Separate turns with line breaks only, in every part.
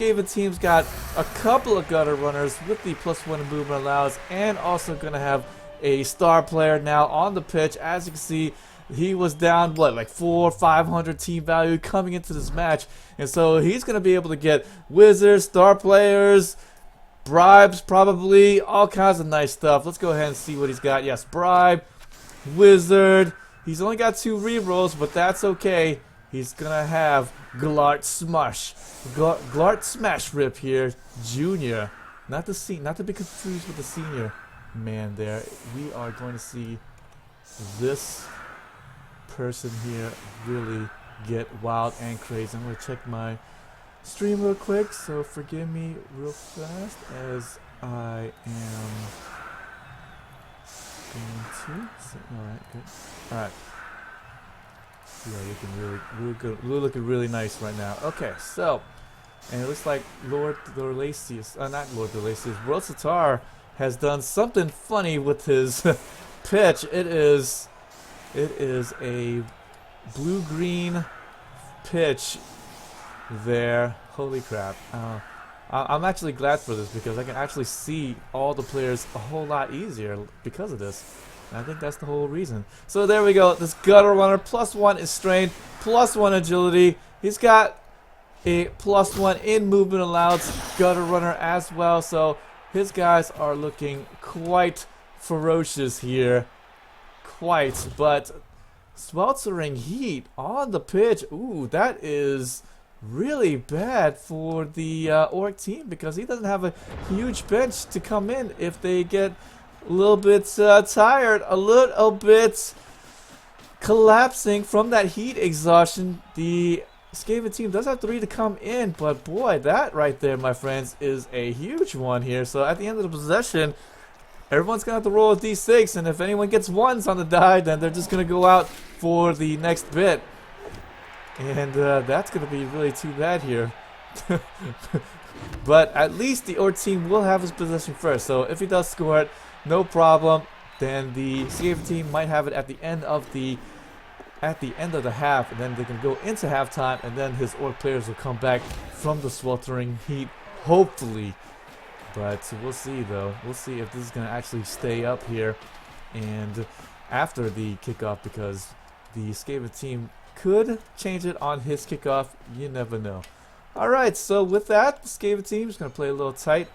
Skaven team's got a couple of gutter runners with the +1 movement allows, and also going to have a star player now on the pitch. As you can see, he was down, what, like 400-500 team value coming into this match. And so he's going to be able to get wizards, star players, bribes probably, all kinds of nice stuff. Let's go ahead and see what he's got. Yes, bribe, wizard. He's only got 2 rerolls, but that's okay. He's going to have Glart Smash. Glart Smash Rip here, Junior. Not to be confused with the senior man there. We are going to see this person here really get wild and crazy. I'm going to check my stream real quick, so forgive me real fast as I am going to. Alright, good. Alright. Yeah, looking really looking really nice right now. Okay, so, and it looks like Lord Dorlacius, not Lord Dorlacius, World Sitar has done something funny with his pitch. It is a blue-green pitch there. Holy crap. I'm actually glad for this because I can actually see all the players a whole lot easier because of this. And I think that's the whole reason. So there we go. This gutter runner, +1 is strain, +1 agility. He's got a +1 in movement allowed gutter runner as well. So his guys are looking quite ferocious here. Quite. But sweltering heat on the pitch. Ooh, that is really bad for the Orc team because he doesn't have a huge bench to come in if they get a little bit tired, a little bit collapsing from that heat exhaustion. The Skaven team does have 3 to come in, but boy, that right there, my friends, is a huge one here. So at the end of the possession, everyone's going to have to roll a d6, and if anyone gets 1s on the die, then they're just going to go out for the next bit. And that's going to be really too bad here. But at least the Orc team will have his possession first, so if he does score it, no problem. Then the Skaven team might have it at the end of the half, and then they can go into halftime, and then his Orc players will come back from the sweltering heat, hopefully. But we'll see, though. We'll see if this is going to actually stay up here and after the kickoff, because the Skaven team could change it on his kickoff. You never know. Alright, so with that, the Skaven team is going to play a little tight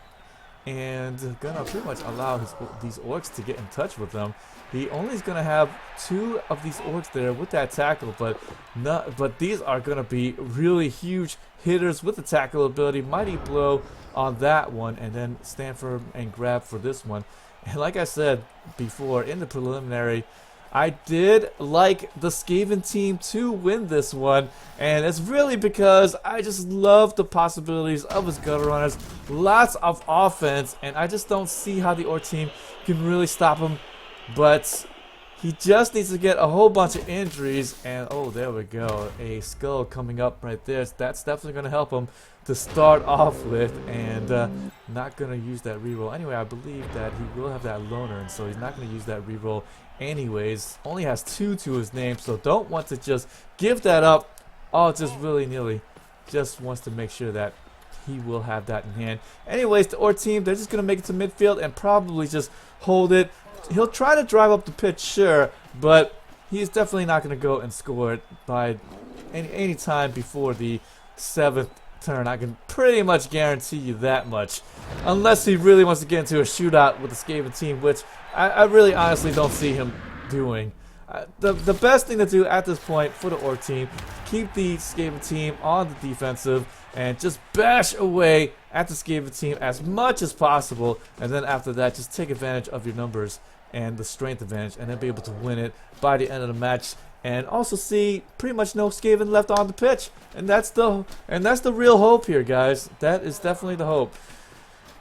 and gonna pretty much allow these Orcs to get in touch with them. He only is gonna have 2 of these Orcs there with that tackle, but these are gonna be really huge hitters with the tackle ability. Mighty blow on that one, and then stand firm and grab for this one. And like I said before in the preliminary, I did like the Skaven team to win this one, and it's really because I just love the possibilities of his gutter runners. Lots of offense, and I just don't see how the Orc team can really stop him. But he just needs to get a whole bunch of injuries, and oh, there we go, a skull coming up right there. So that's definitely going to help him to start off with, and not going to use that reroll. Anyway, I believe that he will have that loner, and so he's not going to use that reroll anyways. Only has 2 to his name, so don't want to just give that up. Oh, just willy-nilly. Just wants to make sure that he will have that in hand. Anyways, the Orc team, they're just going to make it to midfield and probably just hold it. He'll try to drive up the pitch, sure, but he's definitely not going to go and score it by any time before the 7th turn. I can pretty much guarantee you that much. Unless he really wants to get into a shootout with the Skaven team, which I really honestly don't see him doing. The best thing to do at this point for the Orc team, keep the Skaven team on the defensive and just bash away at the Skaven team as much as possible, and then after that just take advantage of your numbers and the strength advantage, and then be able to win it by the end of the match. And also see pretty much no Skaven left on the pitch, and that's the real hope here, guys. That is definitely the hope.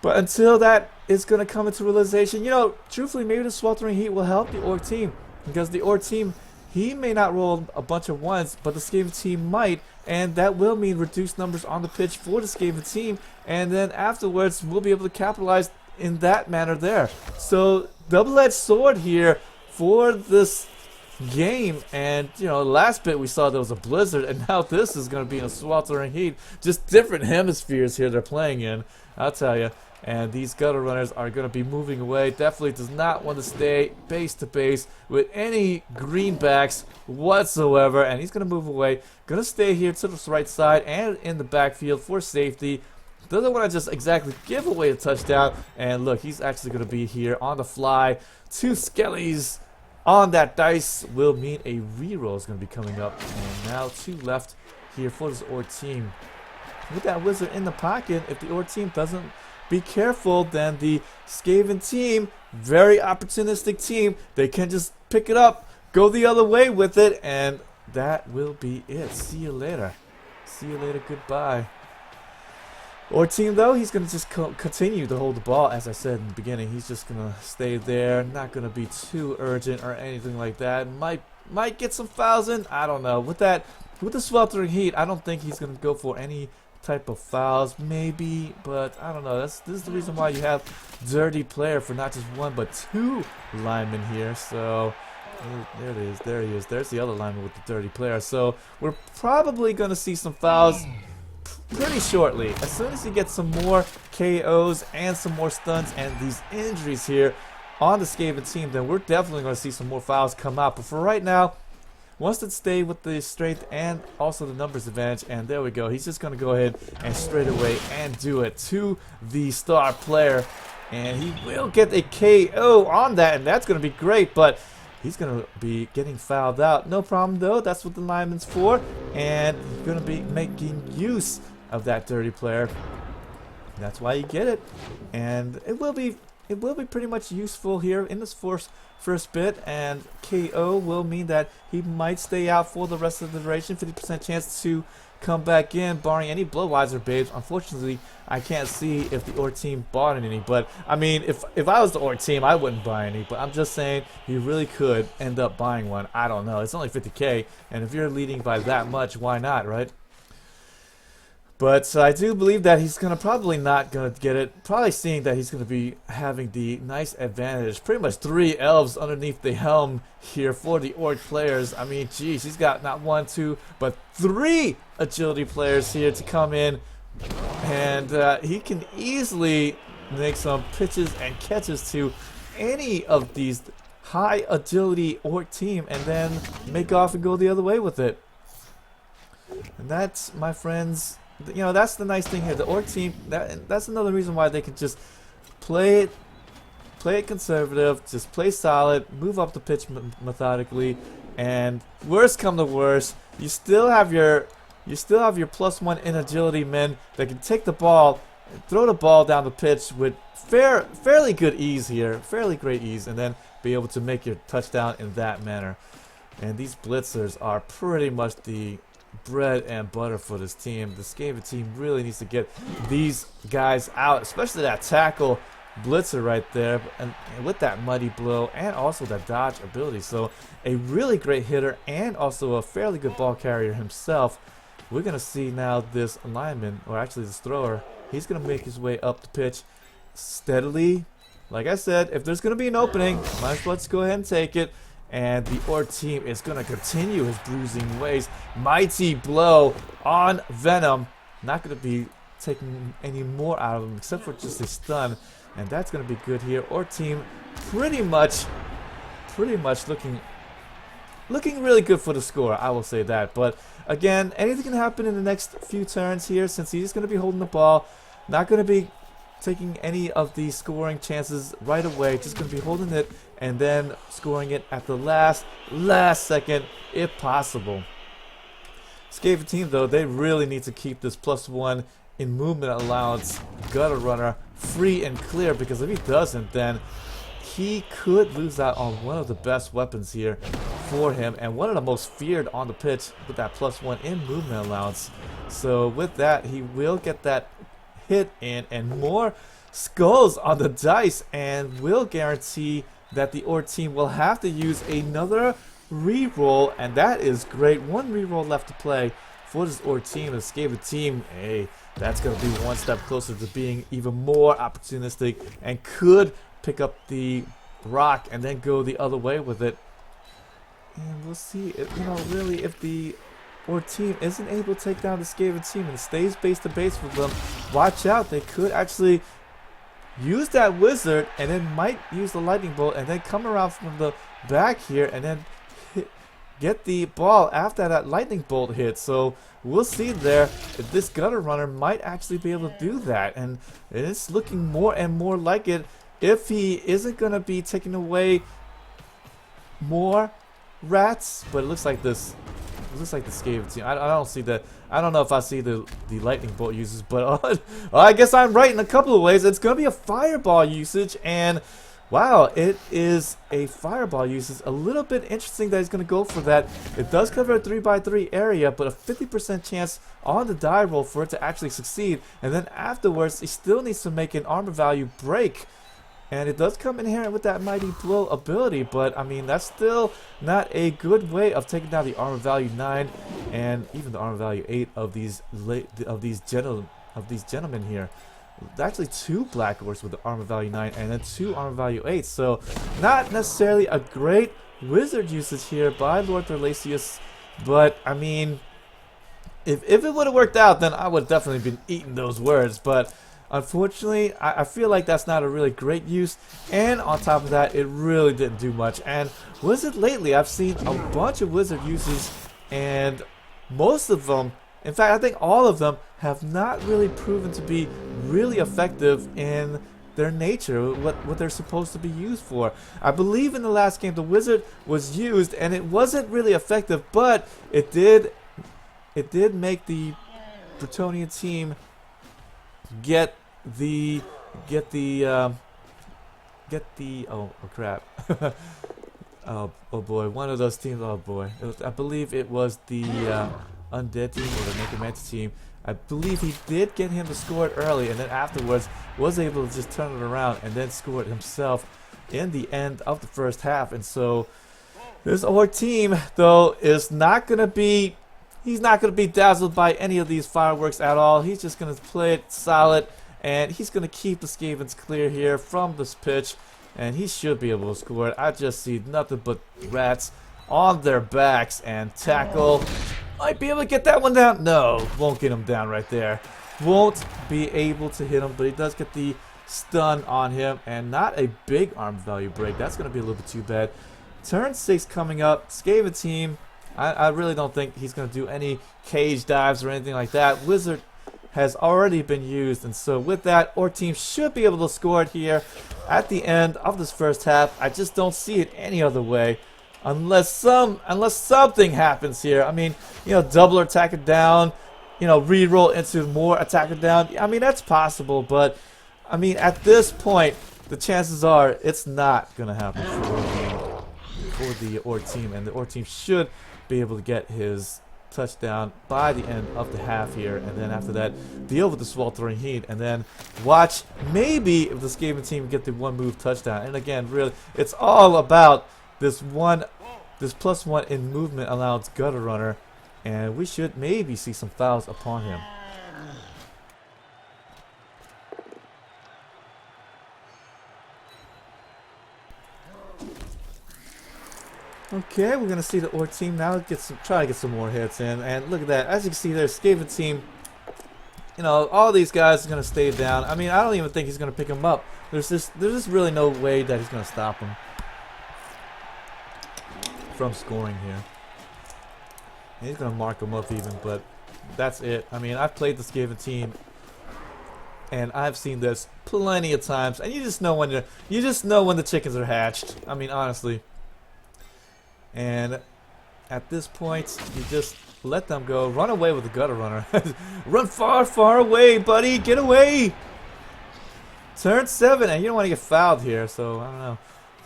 But until that is going to come into realization, you know, truthfully, maybe the sweltering heat will help the Orc team, because the Orc team, he may not roll a bunch of 1s, but the Skaven team might, and that will mean reduced numbers on the pitch for the Skaven team, and then afterwards we'll be able to capitalize in that manner there. So double-edged sword here for this game, and you know, last bit we saw there was a blizzard, and now this is going to be in a sweltering heat. Just different hemispheres here they're playing in, I'll tell you. And these gutter runners are going to be moving away. Definitely does not want to stay base to base with any greenbacks whatsoever. And he's going to move away. Going to stay here to the right side and in the backfield for safety. Doesn't want to just exactly give away a touchdown. And look, he's actually going to be here on the fly. 2 skellies on that dice will mean a reroll is going to be coming up. And now 2 left here for this Orc team. With that wizard in the pocket, if the Orc team doesn't be careful, then the Skaven team, very opportunistic team, they can just pick it up, go the other way with it, and that will be it. See you later. See you later, goodbye. Or team though, he's going to just continue to hold the ball. As I said in the beginning, he's just going to stay there, not going to be too urgent or anything like that. Might get some fouls in, I don't know. With the sweltering heat, I don't think he's going to go for any type of fouls, maybe, but I don't know. This is the reason why you have dirty player for not just 1 but 2 linemen here. So there it is, there he is, there's the other lineman with the dirty player. So we're probably going to see some fouls pretty shortly. As soon as you get some more KOs and some more stuns and these injuries here on the Skaven team, then we're definitely going to see some more fouls come out. But for right now, wants to stay with the strength and also the numbers advantage, and there we go. He's just going to go ahead and straight away and do it to the star player, and he will get a KO on that, and that's going to be great, but he's going to be getting fouled out. No problem though, that's what the lineman's for, and he's going to be making use of that dirty player. That's why you get it, and it will be pretty much useful here in this first bit, and KO will mean that he might stay out for the rest of the duration. 50% chance to come back in, barring any bloweyes or babes. Unfortunately, I can't see if the Orc team bought any, but I mean, if I was the Orc team, I wouldn't buy any, but I'm just saying you really could end up buying one. I don't know. It's only 50k, and if you're leading by that much, why not, right? But I do believe that he's probably not going to get it. Probably seeing that he's going to be having the nice advantage. Pretty much 3 elves underneath the helm here for the Orc players. I mean, geez, he's got not 1, 2, but 3 agility players here to come in. And he can easily make some pitches and catches to any of these high agility Orc team and then make off and go the other way with it. And that's, my friends, you know, that's the nice thing here. The Orc team, that's another reason why they can just play it conservative, just play solid, move up the pitch methodically, and worst come to worst, you still have your +1 in agility men that can take the ball and throw the ball down the pitch with fairly good ease here, fairly great ease, and then be able to make your touchdown in that manner. And these blitzers are pretty much the bread and butter for this team. The Skaven team really needs to get these guys out, especially that tackle blitzer right there, and with that muddy blow and also that dodge ability. So a really great hitter and also a fairly good ball carrier himself. We're going to see now this lineman, or actually this thrower, he's going to make his way up the pitch steadily. Like I said, if there's going to be an opening, might as well just go ahead and take it. And the Orc team is going to continue his bruising ways. Mighty blow on Venom. Not going to be taking any more out of him except for just a stun. And that's going to be good here. Orc team pretty much looking really good for the score. I will say that. But again, anything can happen in the next few turns here since he's going to be holding the ball. Not going to be taking any of the scoring chances right away, just going to be holding it and then scoring it at the last second if possible. Skaven team though, they really need to keep this +1 in movement allowance gutter runner free and clear, because if he doesn't, then he could lose out on one of the best weapons here for him and one of the most feared on the pitch with that +1 in movement allowance. So with that, he will get that hit in and more skulls on the dice, and will guarantee that the Orc team will have to use another reroll, and that is great. 1 reroll left to play for this Orc team. The Skaven team, hey, that's going to be 1 step closer to being even more opportunistic and could pick up the rock and then go the other way with it. And we'll see if, really if the team isn't able to take down the Skaven team and stays base to base with them, watch out. They could actually use that wizard and then might use the lightning bolt and then come around from the back here and then get the ball after that lightning bolt hit. So we'll see there if this gutter runner might actually be able to do that, and it's looking more and more like it if he isn't going to be taking away more rats. But it looks like this. It looks like the Skaven team. I don't see that. I don't know if I see the lightning bolt uses, but I guess I'm right in a couple of ways. It's going to be a fireball usage, and wow, it is a fireball usage. A little bit interesting that he's going to go for that. It does cover a 3x3 area, but a 50% chance on the die roll for it to actually succeed. And then afterwards, he still needs to make an armor value break. And it does come inherent with that Mighty Blow ability, but I mean, that's still not a good way of taking down the armor value 9 and even the armor value 8 of these gentlemen here. Actually 2 Black Orcs with the armor value 9 and then 2 armor value 8. So not necessarily a great wizard usage here by Lord Thorlacius, but I mean, if it would have worked out, then I would have definitely been eating those words. But unfortunately, I feel like that's not a really great use, and on top of that, it really didn't do much. And wizard lately, I've seen a bunch of wizard uses, and most of them, in fact, I think all of them, have not really proven to be really effective in their nature, what they're supposed to be used for. I believe in the last game, the wizard was used, and it wasn't really effective, but it did make the Bretonnian team get the oh crap oh boy, one of those teams, oh boy, I believe it was the undead team or the necromancer team. I believe he did get him to score it early, and then afterwards was able to just turn it around and then score it himself in the end of the first half. And so this Orc team though is not gonna be, he's not gonna be dazzled by any of these fireworks at all. He's just gonna play it solid, and he's going to keep the Skavens clear here from this pitch, and he should be able to score it. I just see nothing but rats on their backs, and tackle. Might be able to get that one down. No, won't get him down right there. Won't be able to hit him, but he does get the stun on him, and not a big arm value break. That's going to be a little bit too bad. Turn 6 coming up. Skaven team, I really don't think he's going to do any cage dives or anything like that. Wizard has already been used, and so with that, our team should be able to score it here at the end of this first half. I just don't see it any other way, unless something happens here. I mean, double attacker down, re-roll into more attacker down. I mean, that's possible, but I mean, at this point, the chances are it's not gonna happen for the Orc team, and the Orc team should be able to get his touchdown by the end of the half here, and then after that, deal with the sweltering heat, and then watch maybe if the Skaven team get the 1-move touchdown. And again, really, it's all about this +1 in movement allowance gutter runner, and we should maybe see some fouls upon him. Okay, we're gonna see the Orc team now try to get some more hits in, and look at that. As you can see, there, Skaven team. All these guys are gonna stay down. I mean, I don't even think he's gonna pick him up. There's just really no way that he's gonna stop him from scoring here. And he's gonna mark him up even, but that's it. I mean, I've played the Skaven team, and I've seen this plenty of times, and you just know when the chickens are hatched. I mean, honestly. And at this point, you just let them go. Run away with the gutter runner. Run far, far away, buddy. Get away. Turn 7, and you don't want to get fouled here, so I don't know.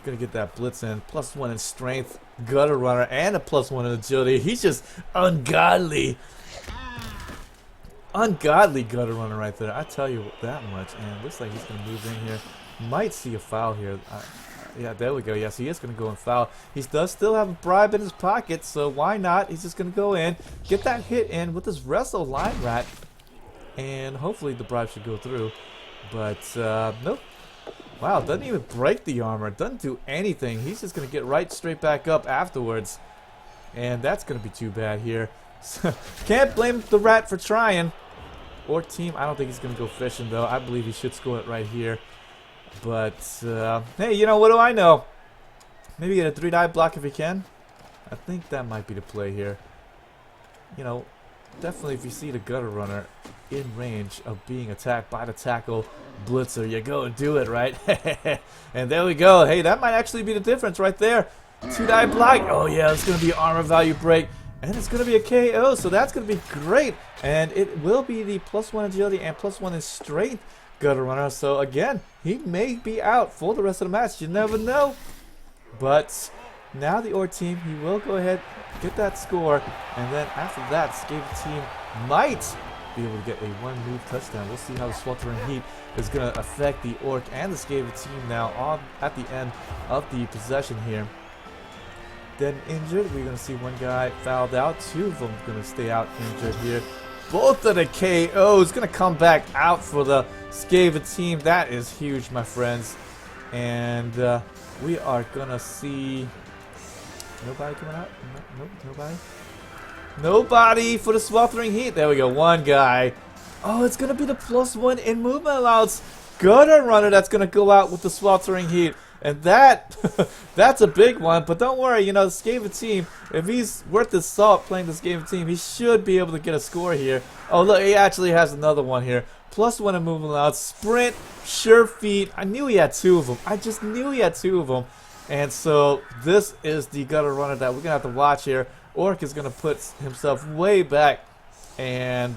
Gonna get that blitz in. +1 in strength, gutter runner, and a +1 in agility. He's just ungodly. Ungodly gutter runner right there. I tell you that much. And it looks like he's gonna move in here. Might see a foul here. Yeah, there we go. Yes, he is going to go and foul. He does still have a bribe in his pocket, so why not? He's just going to go in, get that hit in with his wrestle line rat, and hopefully the bribe should go through. But, nope. Wow, doesn't even break the armor. Doesn't do anything. He's just going to get right straight back up afterwards. and that's going to be too bad here. Can't blame the rat for trying. Orc team, I don't think he's going to go fishing, though. I believe he should score it right here. But, hey, you know, what do I know? Maybe get a 3-die block if he can. I think that might be the play here. You know, definitely if you see the gutter runner in range of being attacked by the tackle blitzer, you go and do it, right? And there we go. Hey, that might actually be the difference right there. 2-die block. Oh, yeah, it's going to be armor value break. And it's going to be a KO, so that's going to be great. And it will be the +1 agility and +1 in strength gutter runner. So, again, he may be out for the rest of the match. You never know. But now the Orc team, he will go ahead, get that score. And then after that, Skaven team might be able to get a 1-move touchdown. We'll see how the Sweltering Heat is going to affect the Orc and the Skaven team now at the end of the possession here. Then injured, we're going to see one guy fouled out. 2 of them going to stay out injured here. Both of the KOs going to come back out for the Skaven team. That is huge, my friends. And we are going to see nobody coming out. Nope, nobody. Nobody for the Sweltering Heat. There we go, one guy. Oh, it's going to be the +1 in movement allowance gutter runner that's going to go out with the Sweltering Heat. And that's a big one, but don't worry, you know, the Skaven team, if he's worth his salt playing this Skaven team, he should be able to get a score here. Oh, look, he actually has another one here. +1 in movement allowance, sprint, sure feet. I knew he had 2 of them. I just knew he had 2 of them. And so this is the gutter runner that we're going to have to watch here. Orc is going to put himself way back and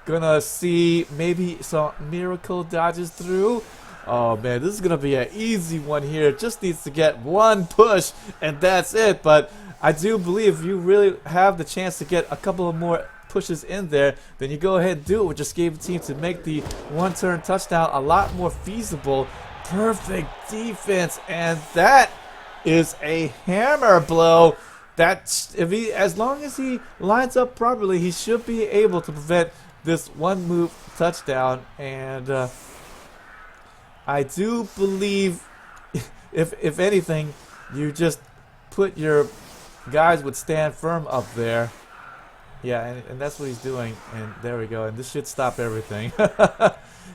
going to see maybe some miracle dodges through. Oh man, this is going to be an easy one here. Just needs to get 1 push and that's it. But I do believe if you really have the chance to get a couple of more pushes in there, then you go ahead and do it with your Skaven team to make the 1-turn touchdown a lot more feasible. Perfect defense, and that is a hammer blow. That's if he, as long as he lines up properly, he should be able to prevent this 1-move touchdown. And I do believe, if anything, you just put your guys would stand firm up there. Yeah, and that's what he's doing. And there we go. And this should stop everything.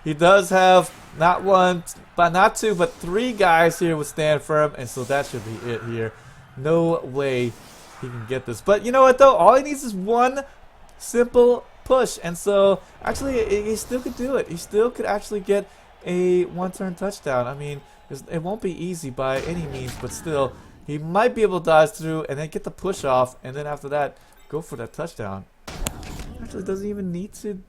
He does have not 1, but not 2, but 3 guys here would stand firm. And so that should be it here. No way he can get this. But you know what, though? All he needs is 1 simple push. And so, actually, he still could do it. He still could actually get a 1-turn touchdown. I mean, it won't be easy by any means, but still, he might be able to dodge through and then get the push off, and then after that, go for that touchdown. Actually, doesn't even need to.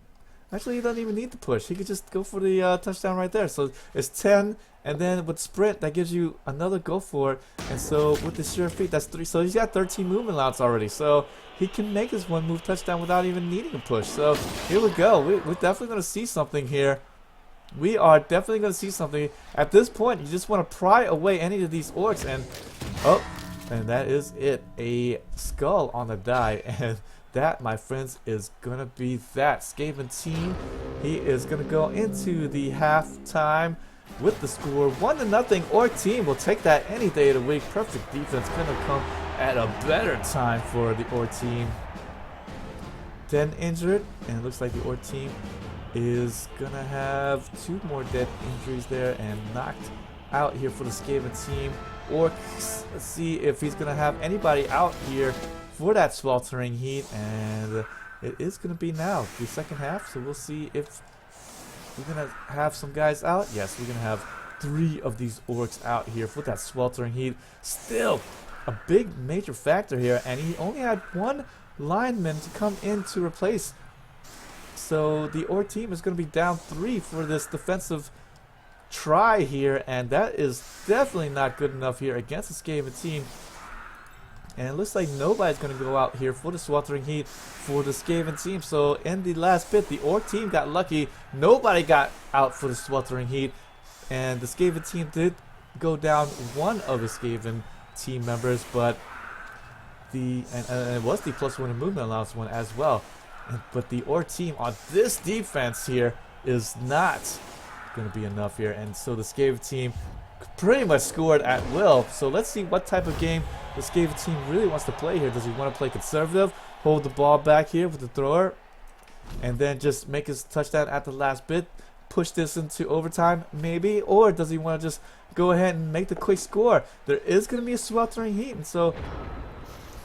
Actually, he doesn't even need the push. He could just go for the touchdown right there. So it's 10, and then with sprint, that gives you another go for it. And so with the sure feet, that's 3. So he's got 13 movement allowance already. So he can make this 1-move touchdown without even needing a push. So here we go. We're definitely going to see something here. We are definitely going to see something. At this point, you just want to pry away any of these orcs. And, oh, and that is it. A skull on the die. And that, my friends, is going to be that. Skaven team, he is going to go into the halftime with the score 1-0. Orc team will take that any day of the week. Perfect defense. Going to come at a better time for the Orc team. 10 injured. And it looks like the Orc team is gonna have 2 more dead injuries there and knocked out here for the Skaven team. Or let's see if he's gonna have anybody out here for that Sweltering Heat, and it is gonna be now the second half. So we'll see if we're gonna have some guys out. Yes, we're gonna have 3 of these orcs out here for that Sweltering Heat. Still a big major factor here, and he only had 1 lineman to come in to replace. So the Orc team is going to be down 3 for this defensive try here, and that is definitely not good enough here against the Skaven team. And it looks like nobody's going to go out here for the Sweltering Heat for the Skaven team. So in the last bit, the Orc team got lucky. Nobody got out for the Sweltering Heat, and the Skaven team did go down 1 of the Skaven team members, but and it was the +1 in movement allowance one as well. But the Orc team on this defense here is not going to be enough here. And so the Skaven team pretty much scored at will. So let's see what type of game the Skaven team really wants to play here. Does he want to play conservative, hold the ball back here with the thrower, and then just make his touchdown at the last bit, push this into overtime maybe? Or does he want to just go ahead and make the quick score? There is going to be a sweltering heat, and so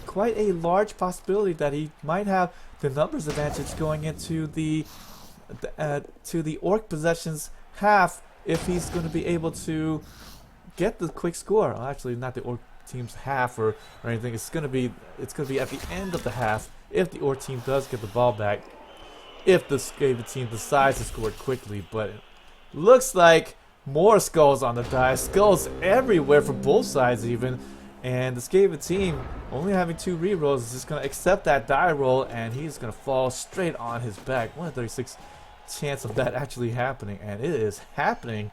quite a large possibility that he might have the numbers advantage going into the to the Orc possessions half if he's going to be able to get the quick score. Well, actually, not the Orc team's half or anything. It's going to be at the end of the half if the Orc team does get the ball back. If the Skaven team decides to score quickly, but it looks like more skulls on the die, skulls everywhere for both sides even. And the Skaven team, only having 2 rerolls, is just going to accept that die roll, and he's going to fall straight on his back. 136 chance of that actually happening, and it is happening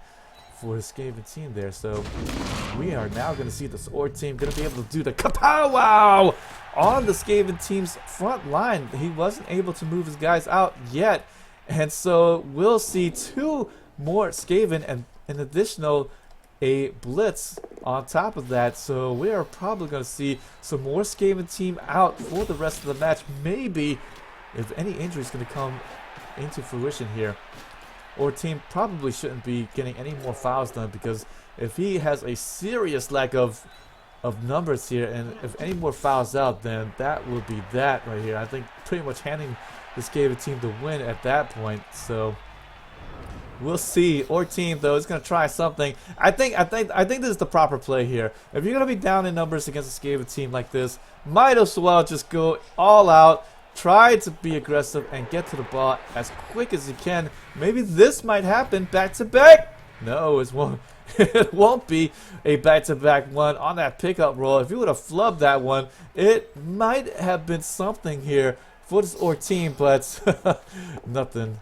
for the Skaven team there. So we are now going to see this Orc team going to be able to do the kapow on the Skaven team's front line. He wasn't able to move his guys out yet, and so we'll see 2 more Skaven and an additional a blitz on top of that. So we are probably going to see some more Skaven team out for the rest of the match. Maybe if any injury is going to come into fruition here. Or team probably shouldn't be getting any more fouls done, because if he has a serious lack of numbers here, and if any more fouls out, then that will be that right here. I think pretty much handing this Skaven team the win at that point. So we'll see. Orc team though is going to try something. I think this is the proper play here. If you're going to be down in numbers against a Skaven team like this, might as well just go all out. Try to be aggressive and get to the ball as quick as you can. Maybe this might happen back to back. No, it won't. It won't be a back-to-back one on that pickup roll. If you would have flubbed that one, it might have been something here for this Orc team, but nothing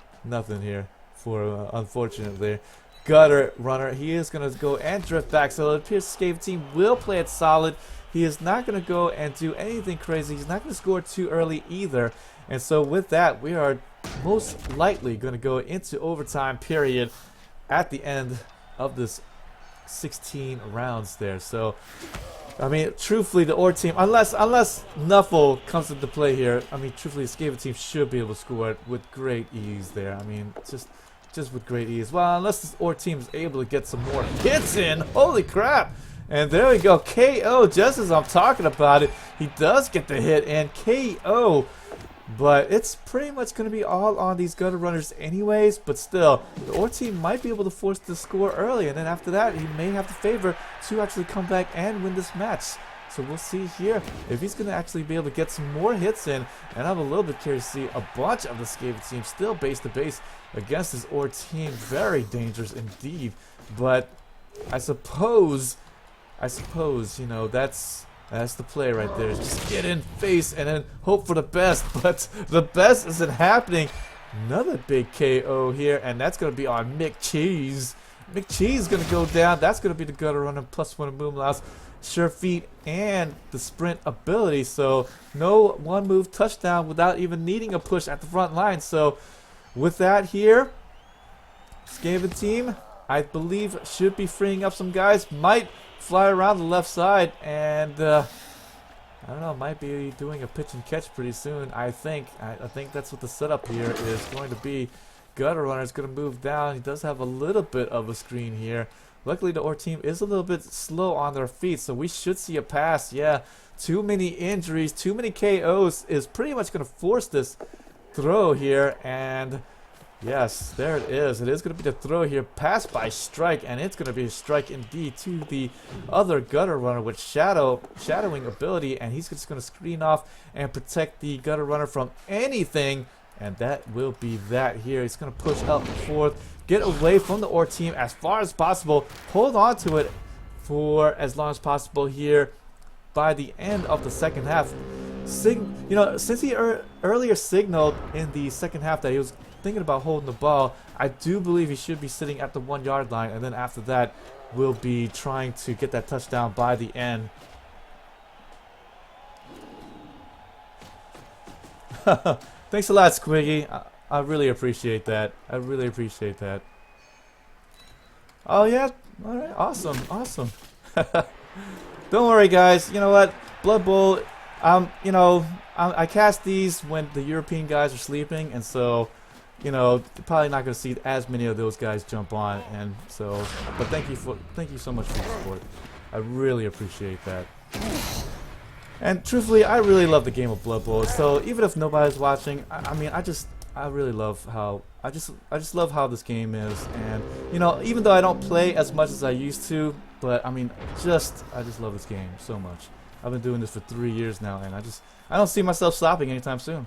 here for unfortunately. Gutter runner, he is going to go and drift back, so it appears the Skaven team will play it solid. He is not going to go and do anything crazy. He's not going to score too early either. And so with that, we are most likely going to go into overtime period at the end of this 16 rounds there. So, I mean, truthfully, the Orc team, unless Nuffle comes into play here, I mean, truthfully, the Skaven team should be able to score it with great ease there. I mean, just with great ease. Well, unless this Orc team is able to get some more hits in. Holy crap! And there we go, KO, just as I'm talking about it. He does get the hit and KO. But it's pretty much going to be all on these gutter runners anyways. But still, the Orc team might be able to force the score early. And then after that, he may have to favor to actually come back and win this match. So we'll see here if he's going to actually be able to get some more hits in. And I'm a little bit curious to see a bunch of the Skaven team still base to base against this Orc team. Very dangerous indeed. But I suppose, you know, that's the play right there. Just get in face and then hope for the best. But the best isn't happening. Another big KO here, and that's going to be on McCheese. McCheese is going to go down. That's going to be the gutter runner +1 boom loss, sure feet, and the sprint ability. So no one move touchdown without even needing a push at the front line. So with that here, Skaven team, I believe, should be freeing up some guys. Might fly around the left side, and I don't know, might be doing a pitch and catch pretty soon. I think that's what the setup here is going to be. Gutter runner is going to move down. He does have a little bit of a screen here. Luckily, the Orc team is a little bit slow on their feet, so we should see a pass. Yeah, too many injuries, too many KOs is pretty much going to force this throw here, and yes, there it is. It is going to be the throw here. Pass by strike, and it's going to be a strike indeed to the other gutter runner with shadowing ability, and he's just going to screen off and protect the gutter runner from anything, and that will be that here. He's going to push up and forth, get away from the Orc team as far as possible, hold on to it for as long as possible here by the end of the second half. You know, since he earlier signaled in the second half that he was thinking about holding the ball, I do believe he should be sitting at the 1 yard line, and then after that we'll be trying to get that touchdown by the end. Thanks a lot, Squiggy. I really appreciate that. I really appreciate that. Oh yeah, All right, awesome, awesome. Don't worry, guys. You know what? Blood Bowl. You know, I cast these when the European guys are sleeping, and so, you know, probably not gonna see as many of those guys jump on. And so, but thank you so much for the support. I really appreciate that. And truthfully, I really love the game of Blood Bowl. So even if nobody's watching, I mean, I really love how I just love how this game is. And you know, even though I don't play as much as I used to, but I mean, I just love this game so much. I've been doing this for 3 years now, and I don't see myself stopping anytime soon.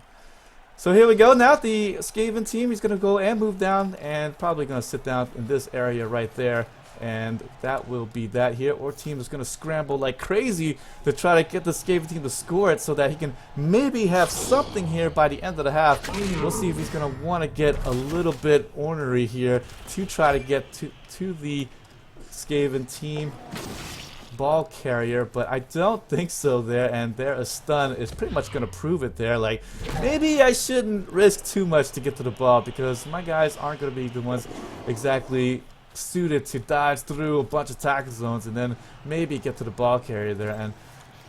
So here we go. Now the Skaven team, he's gonna go and move down, and probably gonna sit down in this area right there. And that will be that here. Our team is going to scramble like crazy to try to get the Skaven team to score it so that he can maybe have something here by the end of the half. We'll see if he's going to want to get a little bit ornery here to try to get to the Skaven team ball carrier, but I don't think so there, and there a stun is pretty much going to prove it there. Like, maybe I shouldn't risk too much to get to the ball because my guys aren't going to be the ones exactly suited to dive through a bunch of tackle zones and then maybe get to the ball carrier there. And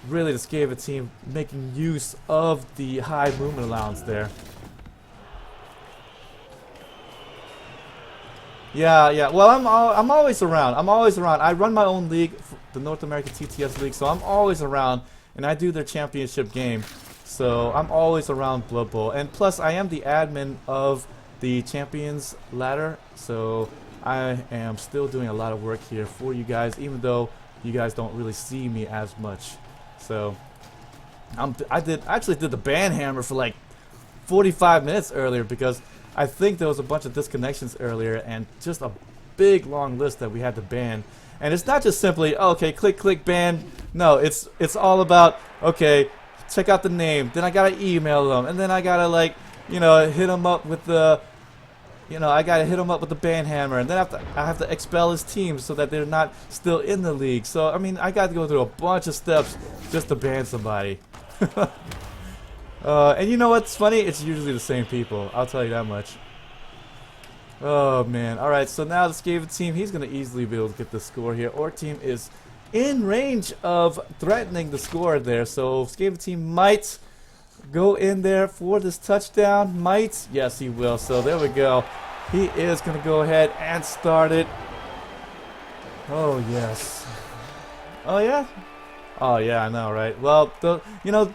really the Skaven team making use of the high movement allowance there. Yeah. Well, I'm always around. I run my own league, the North American TTS League, so I'm always around, and I do their championship game. So I'm always around Blood Bowl, and plus I am the admin of the Champions Ladder, so I am still doing a lot of work here for you guys, even though you guys don't really see me as much. So I actually did the ban hammer for like 45 minutes earlier because I think there was a bunch of disconnections earlier and just a big long list that we had to ban. And it's not just simply, oh, okay, click ban. No, it's all about, okay, check out the name, then I gotta email them, and then I gotta, like, you know, hit them up with the, you know, I gotta hit him up with the ban hammer, and then I have to expel his team so that they're not still in the league. So I mean, I got to go through a bunch of steps just to ban somebody. And you know what's funny? It's usually the same people. I'll tell you that much. Oh man! All right, so now the Skaven team, he's gonna easily be able to get the score here. Our team is in range of threatening the score there, so Skaven team might go in there for this touchdown. Might. Yes, he will. So there we go. He is going to go ahead and start it. Oh, yes. Oh, yeah? Oh, yeah, I know, right? Well, you know,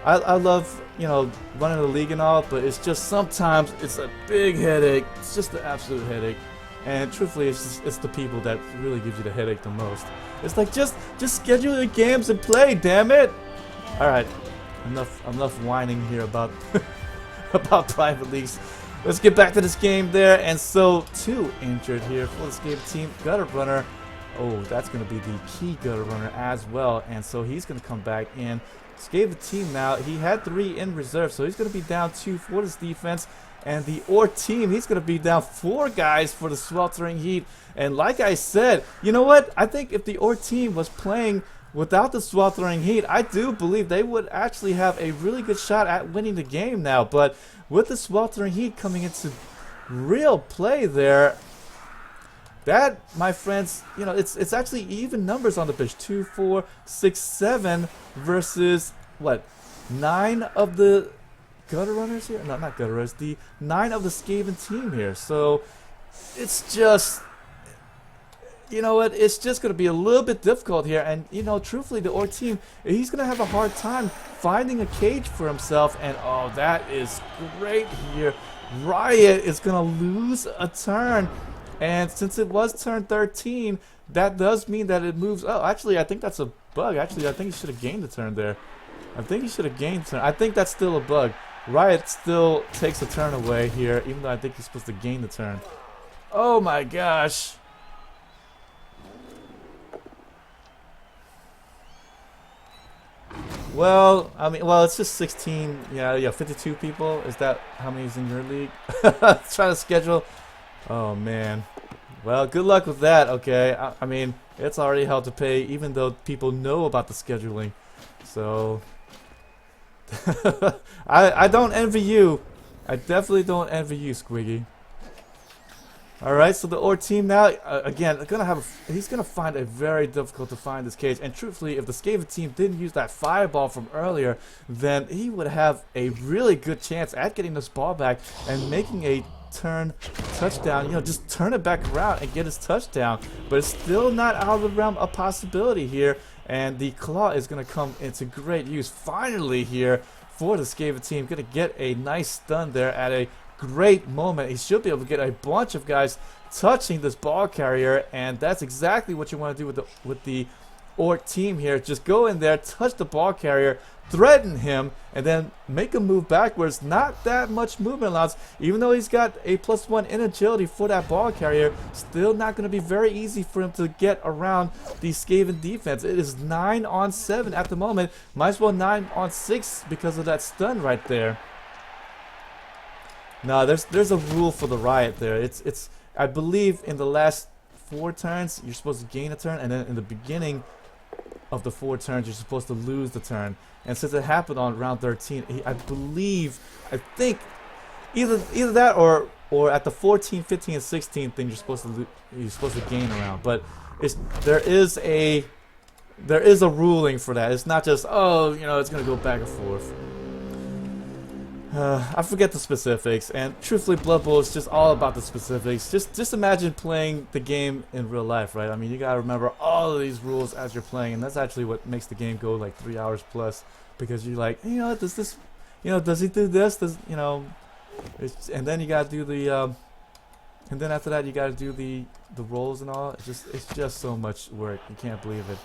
I love, you know, running the league and all, but it's just sometimes it's a big headache. It's just an absolute headache. And truthfully, it's the people that really gives you the headache the most. It's like, just schedule your games and play, damn it! Alright. Enough whining here about about private leagues. Let's get back to this game there. And so 2 injured here for the Skaven team. Gutter runner. Oh, that's going to be the key gutter runner as well. And so he's going to come back in. Skaven team now. He had 3 in reserve, so he's going to be down 2 for this defense. And the Orc team, he's going to be down 4 guys for the Sweltering Heat. And like I said, you know what? I think if the Orc team was playing without the Sweltering Heat, I do believe they would actually have a really good shot at winning the game now. But with the Sweltering Heat coming into real play there, that, my friends, you know, it's actually even numbers on the pitch. 2, 4, 6, 7 versus, what, 9 of the gutter runners here? No, not gutter runners. The 9 of the Skaven team here. So it's just, you know what, it's just going to be a little bit difficult here. And, you know, truthfully, the Orc team, he's going to have a hard time finding a cage for himself. And, oh, that is great here. Riot is going to lose a turn. And since it was turn 13, that does mean that it moves. Oh, actually, I think that's a bug. Actually, I think he should have gained a turn there. I think he should have gained a turn. I think that's still a bug. Riot still takes a turn away here, even though I think he's supposed to gain the turn. Oh, my gosh. Well, I mean, well, it's just 16. Yeah, 52 people. Is that how many's in your league? Trying to schedule. Oh, man. Well, good luck with that, okay? I mean, it's already hell to pay, even though people know about the scheduling. So, I don't envy you. I definitely don't envy you, Squiggy. All right, so the Or team now, again, he's gonna find it very difficult to find this cage. And truthfully, if the Skaven team didn't use that fireball from earlier, then he would have a really good chance at getting this ball back and making a turn touchdown. You know, just turn it back around and get his touchdown. But it's still not out of the realm of possibility here. And the claw is gonna come into great use finally here for the Skaven team. Gonna get a nice stun there at a great moment. He should be able to get a bunch of guys touching this ball carrier, and that's exactly what you want to do with the Orc team here. Just go in there, touch the ball carrier, threaten him, and then make him move backwards. Not that much movement allowance, even though he's got a +1 in agility for that ball carrier. Still not going to be very easy for him to get around the Skaven defense. It is 9 on 7 at the moment. Might as well 9 on 6 because of that stun right there. No, there's a rule for the riot there. It's I believe in the last 4 turns you're supposed to gain a turn, and then in the beginning of the 4 turns you're supposed to lose the turn. And since it happened on round 13, I think either that or at the 14, 15, and 16 thing you're supposed to gain around. But there is a ruling for that. It's not just, oh, you know, it's gonna go back and forth. I forget the specifics, and truthfully, Blood Bowl is just all about the specifics. Just imagine playing the game in real life, right? I mean, you gotta remember all of these rules as you're playing, and that's actually what makes the game go like 3 hours plus, because you're like, you know, does he do this? And then you gotta do the, and then after that you gotta do the rolls and all. It's just so much work. You can't believe it.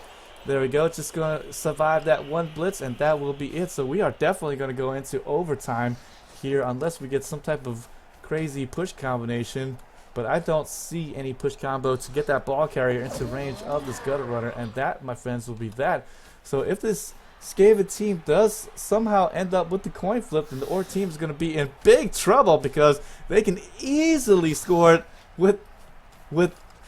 There we go, just going to survive that one blitz, and that will be it. So we are definitely going to go into overtime here, unless we get some type of crazy push combination. But I don't see any push combo to get that ball carrier into range of this gutter runner, and that, my friends, will be that. So if this Skaven team does somehow end up with the coin flip, then the Orc team is going to be in big trouble, because they can easily score it with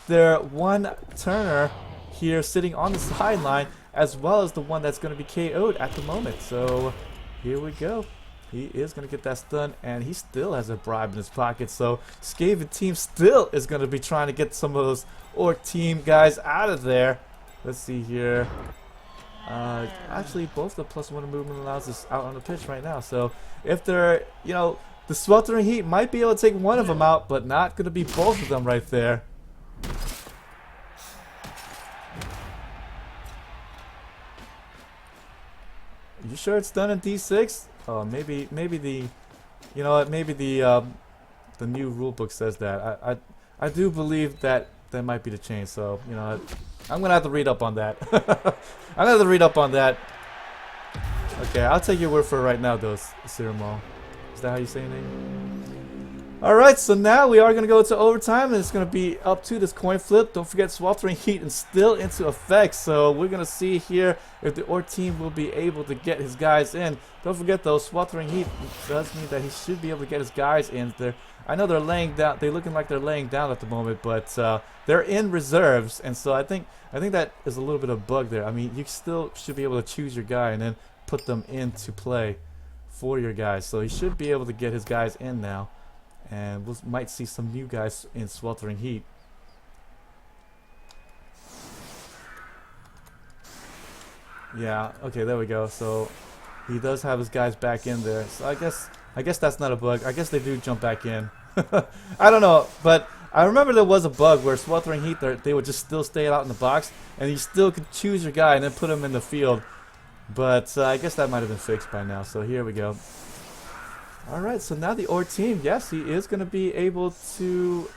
their one turner here sitting on the sideline, as well as the one that's going to be KO'd at the moment. So here we go. He is going to get that stun, and he still has a bribe in his pocket. So Skaven team still is going to be trying to get some of those Orc team guys out of there. Let's see here. Actually, both the +1 movement allows us out on the pitch right now. So if they're, you know, the Sweltering Heat might be able to take one of them out, but not going to be both of them right there. You sure it's done in D6? Oh, maybe the, you know what? Maybe the new rulebook says that. I do believe that might be the change. So you know, I'm gonna have to read up on that. I'm gonna have to read up on that. Okay, I'll take your word for it right now, though, Cyramo. Is that how you say your name? Alright, so now we are going to go to overtime, and it's going to be up to this coin flip. Don't forget, Sweltering Heat is still into effect, so we're going to see here if the Orc team will be able to get his guys in. Don't forget, though, Sweltering Heat does mean that he should be able to get his guys in there. I know they're laying down, they're looking like they're laying down at the moment, but they're in reserves, and so I think that is a little bit of a bug there. I mean, you still should be able to choose your guy and then put them into play for your guys, so he should be able to get his guys in now. And we might see some new guys in Sweltering Heat. Yeah, okay, there we go. So he does have his guys back in there. So I guess that's not a bug. I guess they do jump back in. I don't know, but I remember there was a bug where Sweltering Heat, they would just still stay out in the box, and you still could choose your guy and then put him in the field. But I guess that might have been fixed by now. So here we go. Alright, so now the Orc team, yes, he is going to be able to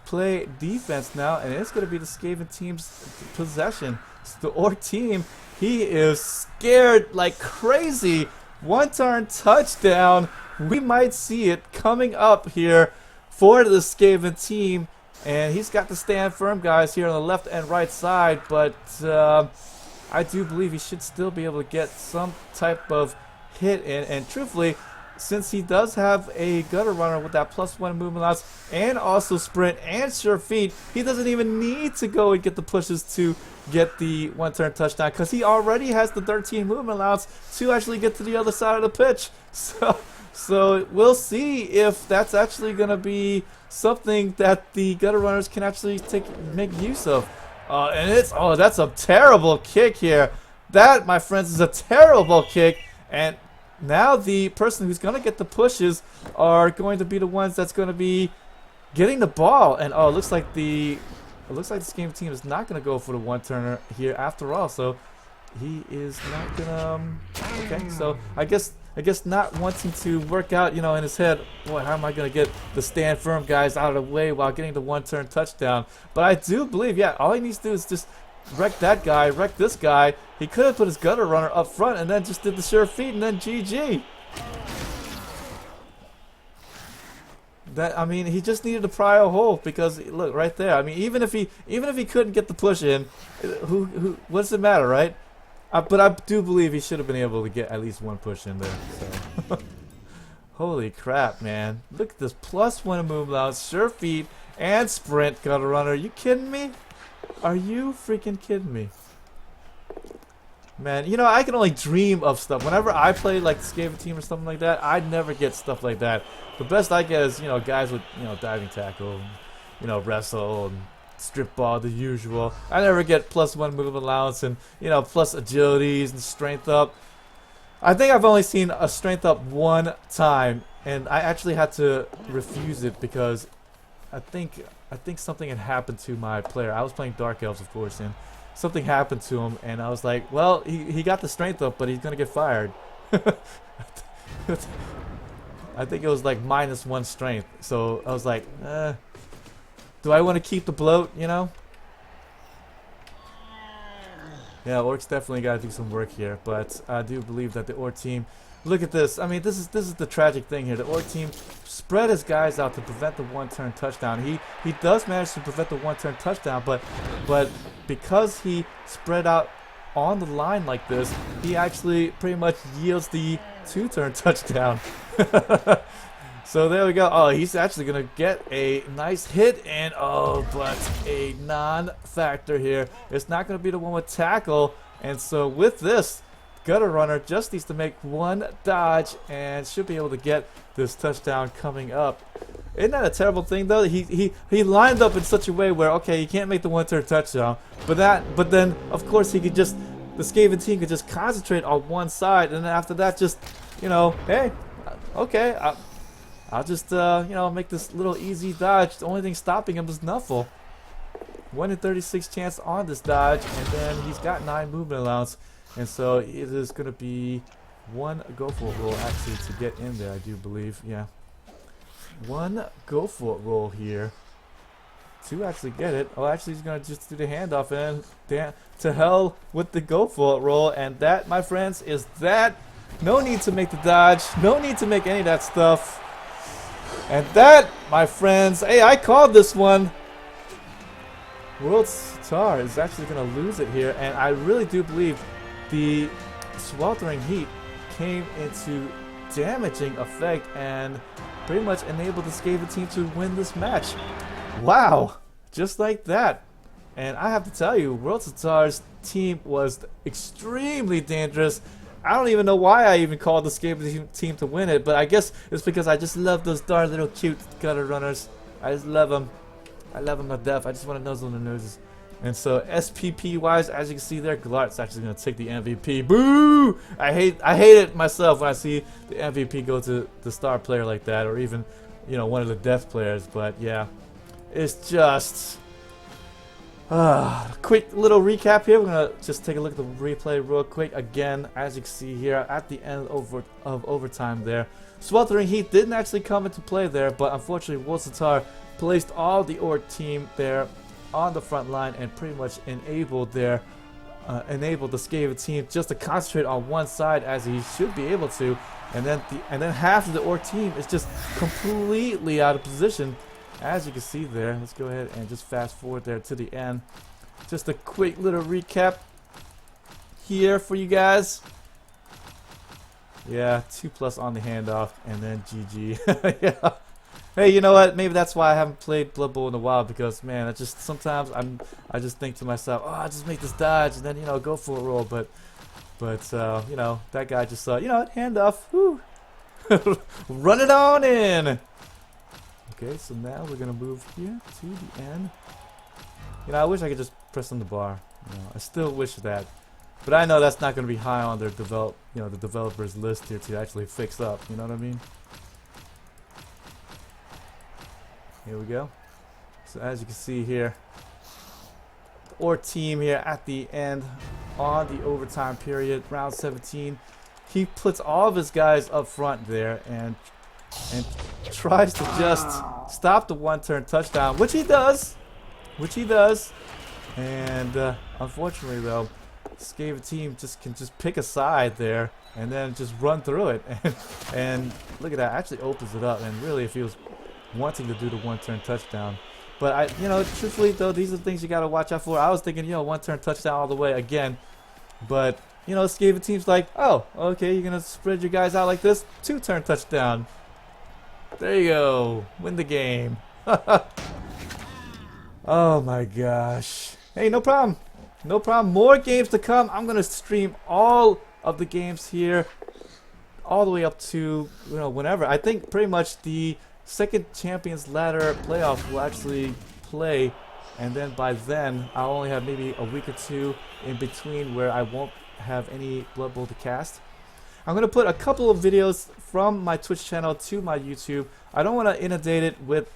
play defense now, and it's going to be the Skaven team's possession. So the Orc team, he is scared like crazy. One turn touchdown. We might see it coming up here for the Skaven team, and he's got to stand firm, guys, here on the left and right side, but I do believe he should still be able to get some type of hit in, and truthfully, since he does have a gutter runner with that +1 movement allowance and also sprint and sure feet, he doesn't even need to go and get the pushes to get the one-turn touchdown, because he already has the 13 movement allowance to actually get to the other side of the pitch. So So we'll see if that's actually going to be something that the gutter runners can actually make use of. And that's a terrible kick here. That, my friends, is a terrible kick. And now the person who's going to get the pushes are going to be the ones that's going to be getting the ball. And it looks like the Skaven team is not going to go for the one-turner here after all. So he is not going to... okay, so I guess not wanting to work out, in his head, boy, how am I going to get the stand firm guys out of the way while getting the one-turn touchdown. But I do believe, yeah, all he needs to do is just wreck that guy, wreck this guy. He could have put his gutter runner up front and then just did the sure feet and then GG. He just needed to pry a hole because look right there. Even if he couldn't get the push in, what does it matter, right? But I do believe he should have been able to get at least one push in there. So. Holy crap, man! Look at this +1 move allowance, sure feet, and sprint gutter runner. Are you kidding me? Are you freaking kidding me? Man, I can only dream of stuff. Whenever I play like the Skaven team or something like that, I never get stuff like that. The best I get is, guys with, diving tackle, wrestle, and strip ball, the usual. I never get +1 move allowance and, plus agilities and strength up. I think I've only seen a strength up one time, and I actually had to refuse it because I think something had happened to my player. I was playing Dark Elves, of course, and something happened to him, and I was like, well, he got the strength up, but he's gonna get fired. I think it was like -1 strength, so I was like, do I want to keep the bloat, Yeah, Orcs definitely got to do some work here, but I do believe that the Orc team, look at this. This is the tragic thing here. The Orc team spread his guys out to prevent the one-turn touchdown. He does manage to prevent the one-turn touchdown, but because he spread out on the line like this, he actually pretty much yields the two-turn touchdown. So there we go. Oh, he's actually going to get a nice hit, and but a non-factor here. It's not going to be the one with tackle, and so with this, gutter runner just needs to make one dodge and should be able to get this touchdown coming up. Isn't that a terrible thing though? He lined up in such a way where, okay, he can't make the one-turn touchdown, but then of course the Skaven team could just concentrate on one side, and then after that just, hey, okay, I'll just make this little easy dodge. The only thing stopping him is Nuffle. 1 in 36 chance on this dodge, and then he's got 9 movement allowance. And so it is going to be 1 go for it roll actually to get in there, I do believe. Yeah. 1 go for it roll here to actually get it. Oh, actually he's going to just do the handoff, and to hell with the go for it roll. And that, my friends, is that. No need to make the dodge. No need to make any of that stuff. And that, my friends, hey, I called this one. World's Tar is actually going to lose it here, and I really do believe the Sweltering Heat came into damaging effect and pretty much enabled the Skaven team to win this match. Wow, just like that. And I have to tell you, World's Tar's team was extremely dangerous. I don't even know why I even called the Skaven team to win it, but I guess it's because I just love those darn little cute gutter runners. I just love them. I love them to death. I just want to nuzzle their noses. And so SPP wise, as you can see there, Glart's actually going to take the MVP. Boo! I hate it myself when I see the MVP go to the star player like that, or even, one of the death players. But yeah, it's just quick little recap here. We're going to just take a look at the replay real quick. Again, as you can see here at the end of overtime there, Sweltering Heat didn't actually come into play there, but unfortunately Wolfsatar placed all the Orc team there on the front line and pretty much enabled the Skaven team just to concentrate on one side, as he should be able to, and then half of the Orc team is just completely out of position, as you can see there. Let's go ahead and just fast forward there to the end. Just a quick little recap here for you guys. Yeah, 2+ on the handoff, and then GG. Yeah. Hey, you know what? Maybe that's why I haven't played Blood Bowl in a while, because man, sometimes I just think to myself, oh, I just make this dodge and then go for a roll, but that guy just saw, handoff. Whew. Run it on in. Okay, so now we're gonna move here to the end. You know, I wish I could just press on the bar. You know, I still wish that, but I know that's not gonna be high on their the developers list here to actually fix up. You know what I mean? Here we go. So as you can see here, our team here at the end on the overtime period, round 17, he puts all of his guys up front there and tries to just stop the one-turn touchdown, which he does, and unfortunately though, Skaven team can just pick a side there and then just run through it, and look at that, actually opens it up, and really if he was wanting to do the one-turn touchdown. But you know, truthfully though, these are the things you gotta watch out for. I was thinking, you know, one-turn touchdown all the way again, but you know, Skaven team's like, oh, okay, you're gonna spread your guys out like this, two-turn touchdown. There you go, win the game. Oh my gosh. Hey, no problem. No problem. More games to come. I'm gonna stream all of the games here, all the way up to, you know, whenever. I think pretty much the second Champions Ladder playoff will actually play, and then by then I'll only have maybe a week or two in between where I won't have any Blood Bowl to cast. I'm gonna put a couple of videos from my Twitch channel to my YouTube. I don't want to inundate it with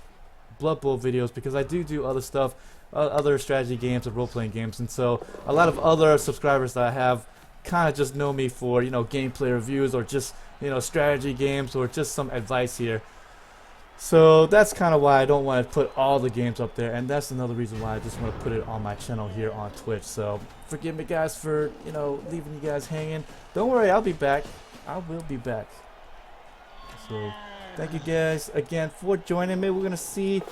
Blood Bowl videos because I do other stuff, other strategy games and role-playing games, and so a lot of other subscribers that I have kind of just know me for, you know, gameplay reviews or just, you know, strategy games or just some advice here. So that's kind of why I don't want to put all the games up there, and that's another reason why I just want to put it on my channel here on Twitch. So forgive me guys for, you know, leaving you guys hanging. Don't worry, I'll be back. I will be back. So thank you guys again for joining me. We're gonna see,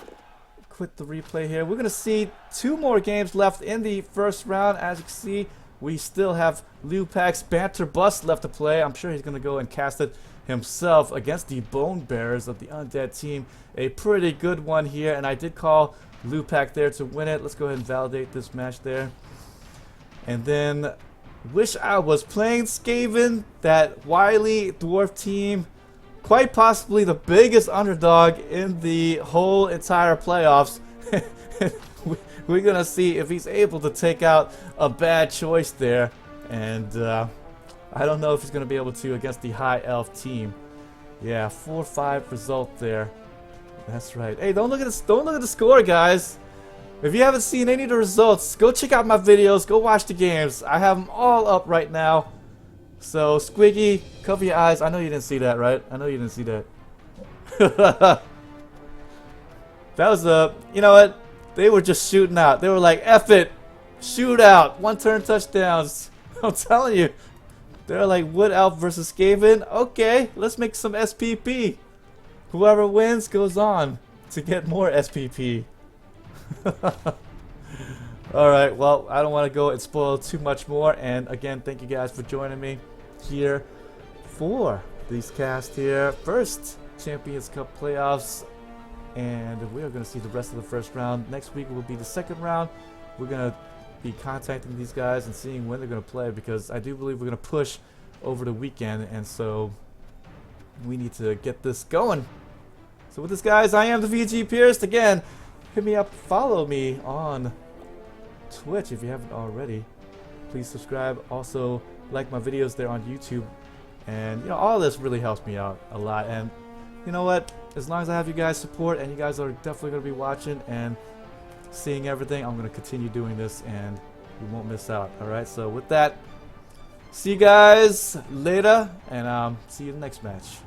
quit the replay here. We're gonna see 2 more games left in the first round. As you can see, we still have Lupak's Banter Bus left to play. I'm sure he's gonna go and cast it himself against the Bone Bearers of the Undead team. A pretty good one here, and I did call Lupak there to win it. Let's go ahead and validate this match there. And then wish I was playing Skaven, that wily dwarf team, quite possibly the biggest underdog in the whole entire playoffs. We're gonna see if he's able to take out a bad choice there, and I don't know if he's going to be able to against the High Elf team. Yeah, 4-5 result there. That's right. Hey, don't look at the score, guys. If you haven't seen any of the results, go check out my videos. Go watch the games. I have them all up right now. So, Squiggy, cover your eyes. I know you didn't see that, right? I know you didn't see that. That was you know what? They were just shooting out. They were like, F it. Shoot out. One-turn touchdowns. I'm telling you. They're like Wood Elf versus Skaven. Okay, let's make some SPP. Whoever wins goes on to get more SPP. Alright, well, I don't want to go and spoil too much more. And again, thank you guys for joining me here for these casts here. First Champions Cup playoffs. And we are going to see the rest of the first round. Next week will be the second round. We're going to be contacting these guys and seeing when they're going to play, because I do believe we're going to push over the weekend, and so we need to get this going. So with this, guys, I am the VG Pierce. Again, hit me up, follow me on Twitch if you haven't already. Please subscribe. Also like my videos there on YouTube, and you know, all this really helps me out a lot. And you know what, as long as I have you guys support, and you guys are definitely going to be watching and seeing everything, I'm going to continue doing this, and you won't miss out. Alright, so with that, see you guys later, and see you in the next match.